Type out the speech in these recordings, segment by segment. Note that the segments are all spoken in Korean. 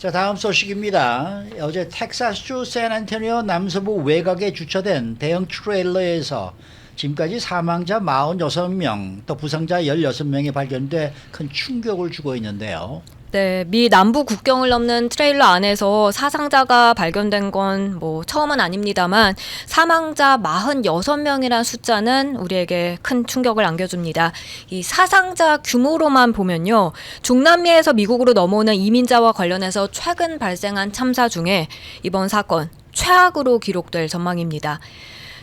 자, 다음 소식입니다. 어제 텍사스주 샌안토니오 남서부 외곽에 주차된 대형 트레일러에서 지금까지 사망자 46명, 또 부상자 16명이 발견돼 큰 충격을 주고 있는데요. 네, 미 남부 국경을 넘는 트레일러 안에서 사상자가 발견된 건 처음은 아닙니다만 사망자 46명이란 숫자는 우리에게 큰 충격을 안겨줍니다. 이 사상자 규모로만 보면요. 중남미에서 미국으로 넘어오는 이민자와 관련해서 최근 발생한 참사 중에 이번 사건 최악으로 기록될 전망입니다.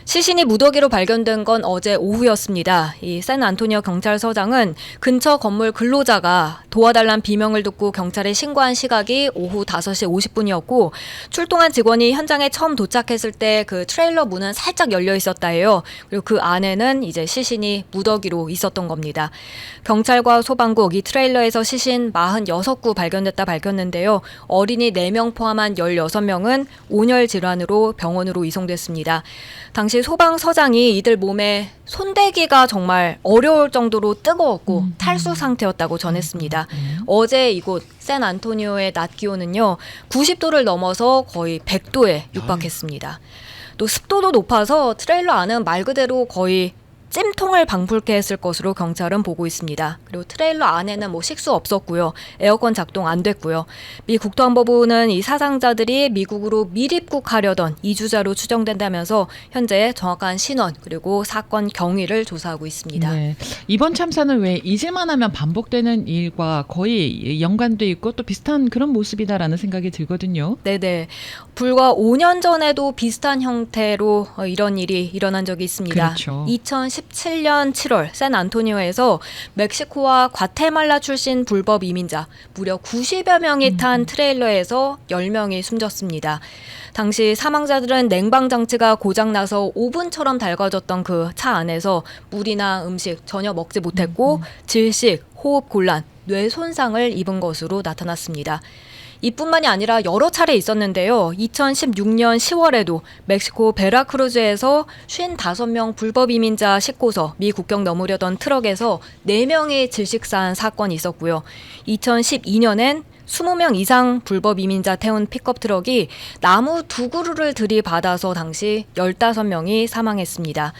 시신이 무더기로 발견된 건 어제 오후였습니다. 이 샌안토니오 경찰서장은 근처 건물 근로자가 도와달란 비명을 듣고 경찰에 신고한 시각이 오후 5시 50분이었고 출동한 직원이 현장에 처음 도착했을 때 그 트레일러 문은 살짝 열려 있었다 해요. 그리고 그 안에는 이제 시신이 무더기로 있었던 겁니다. 경찰과 소방국 이 트레일러에서 시신 46구 발견됐다 밝혔는데요. 어린이 4명 포함한 16명은 온열 질환으로 병원으로 이송됐습니다. 당시 소방서장이 이들 몸에 손대기가 정말 어려울 정도로 뜨거웠고 탈수 상태였다고 전했습니다. 어제 이곳 샌안토니오의 낮 기온은요 90도를 넘어서 거의 100도에 육박했습니다. 또 습도도 높아서 트레일러 안은 말 그대로 거의 찜통을 방불케 했을 것으로 경찰은 보고 있습니다. 그리고 트레일러 안에는 식수 없었고요. 에어컨 작동 안 됐고요. 미 국토안보부는 이 사상자들이 미국으로 밀입국하려던 이주자로 추정된다면서 현재 정확한 신원 그리고 사건 경위를 조사하고 있습니다. 네. 이번 참사는 왜 잊을만 하면 반복되는 일과 거의 연관돼 있고 또 비슷한 그런 모습이다라는 생각이 들거든요. 네네. 불과 5년 전에도 비슷한 형태로 이런 일이 일어난 적이 있습니다. 그렇죠. 2017년 7월 샌안토니오에서 멕시코와 과테말라 출신 불법 이민자 무려 90여 명이 탄 트레일러에서 10명이 숨졌습니다. 당시 사망자들은 냉방 장치가 고장나서 오븐처럼 달궈졌던 그 차 안에서 물이나 음식 전혀 먹지 못했고 질식, 호흡 곤란, 뇌 손상을 입은 것으로 나타났습니다. 이뿐만이 아니라 여러 차례 있었는데요. 2016년 10월에도 멕시코 베라크루즈에서 55명 불법 이민자 싣고서 미 국경 넘으려던 트럭에서 4명이 질식사한 사건이 있었고요. 2012년엔 20명 이상 불법 이민자 태운 픽업 트럭이 나무 2그루를 들이받아서 당시 15명이 사망했습니다.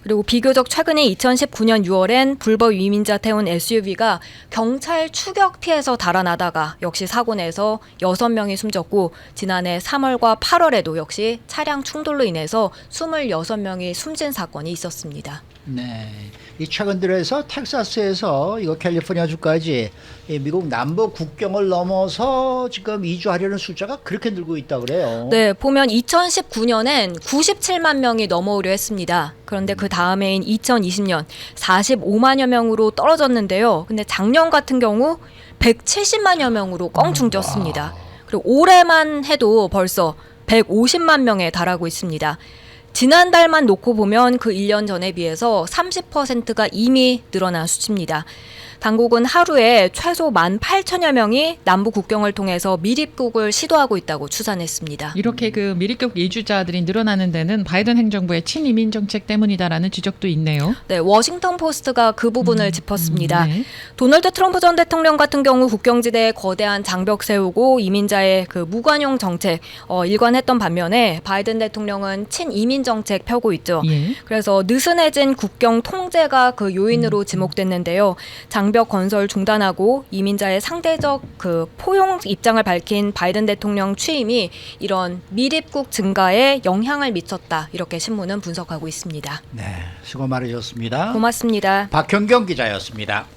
그리고 비교적 최근에 2019년 6월엔 불법 이민자 태운 SUV가 경찰 추격 피해서 달아나다가 역시 사고 내서 6명이 숨졌고 지난해 3월과 8월에도 역시 차량 충돌로 인해서 26명이 숨진 사건이 있었습니다. 네, 이 최근 들어서 텍사스에서 이거 캘리포니아주까지 이 미국 남부 국경을 넘어서 지금 이주하려는 숫자가 그렇게 늘고 있다 그래요. 네, 보면 2019년엔 97만 명이 넘어오려 했습니다. 그런데 그 다음해인 2020년 45만여 명으로 떨어졌는데요. 근데 작년 같은 경우 170만여 명으로 껑충 뛰었습니다. 그리고 올해만 해도 벌써 150만 명에 달하고 있습니다. 지난달만 놓고 보면 그 1년 전에 비해서 30%가 이미 늘어난 수치입니다. 당국은 하루에 최소 18,000여 명이 남부 국경을 통해서 밀입국을 시도하고 있다고 추산했습니다. 이렇게 그 밀입국 이주자들이 늘어나는 데는 바이든 행정부의 친이민 정책 때문이다라는 지적도 있네요. 네, 워싱턴 포스트가 그 부분을 짚었습니다. 네. 도널드 트럼프 전 대통령 같은 경우 국경지대에 거대한 장벽 세우고 이민자의 그 무관용 정책 일관했던 반면에 바이든 대통령은 친이민 정책 펴고 있죠. 예. 그래서 느슨해진 국경 통제가 그 요인으로 지목됐는데요. 장벽 건설 중단하고 이민자의 상대적 그 포용 입장을 밝힌 바이든 대통령 취임이 이런 밀입국 증가에 영향을 미쳤다. 이렇게 신문은 분석하고 있습니다. 네, 수고 많으셨습니다. 고맙습니다. 박현경 기자였습니다.